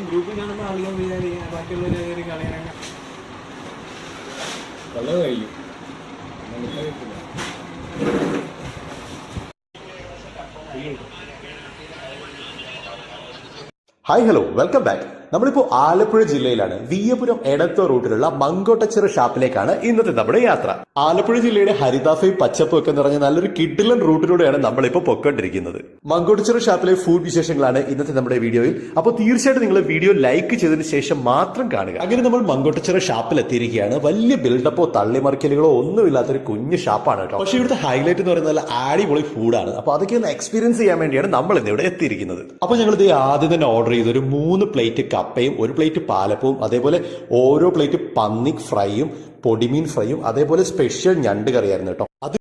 ഗ്രൂപ്പിൽ കാണുമ്പോൾ ആളുകൾ വിചാരിക്കുക ബാക്കിയുള്ളവർ കളയാനൊക്കെ നല്ല കഴിയും. Hi hello welcome back. നമ്മളിപ്പോൾ ആലപ്പുഴ ജില്ലയിലാണ്. വിയ്യപുരം എടത്വ റൂട്ടിലുള്ള മങ്കോട്ടച്ചിറ ഷാപ്പിലേക്കാണ് ഇന്നത്തെ നമ്മുടെ യാത്ര. ആലപ്പുഴ ജില്ലയുടെ ഹരിതാഭയും പച്ചപ്പും ഒക്കെ നിറഞ്ഞ നല്ലൊരു കിഡിലൻ റൂട്ടിലൂടെയാണ് നമ്മളിപ്പോൾ പൊയ്ക്കൊണ്ടിരിക്കുന്നത്. മങ്കോട്ടച്ചിറ ഷാപ്പിലെ ഫുഡ് വിശേഷങ്ങളാണ് ഇന്നത്തെ നമ്മുടെ വീഡിയോയിൽ. അപ്പോൾ തീർച്ചയായിട്ടും നിങ്ങൾ വീഡിയോ ലൈക്ക് ചെയ്തതിന് ശേഷം മാത്രം കാണുക. അങ്ങനെ നമ്മൾ മങ്കോട്ടച്ചിറ ഷാപ്പിൽ എത്തിയിരിക്കുകയാണ്. വലിയ ബിൽഡപ്പോ തള്ളിമറിക്കലുകളോ ഒന്നുമില്ലാത്തൊരു കുഞ്ഞു ഷാപ്പാണ് കേട്ടോ. പക്ഷേ ഇവിടുത്തെ ഹൈലൈറ്റ് എന്ന് പറയുന്നത് നല്ല അടിപൊളി ഫുഡാണ്. അപ്പോൾ അതൊക്കെ ഒന്ന് എക്സ്പീരിയൻസ് ചെയ്യാൻ വേണ്ടിയാണ് നമ്മൾ ഇന്നിവിടെ എത്തിയിരിക്കുന്നത്. അപ്പോൾ ഞങ്ങൾ ഇത് ആദ്യം തന്നെ ഓർഡർ ചെയ്ത് ഒരു 3 പ്ലേറ്റ് കപ്പയും 1 പ്ലേറ്റ് പാലപ്പവും അതേപോലെ ഓരോ പ്ലേറ്റ് പന്നി ഫ്രൈയും പൊടിമീൻ ഫ്രൈയും അതേപോലെ സ്പെഷ്യൽ ഞണ്ട് കറിയായിരുന്നു കേട്ടോ. അത്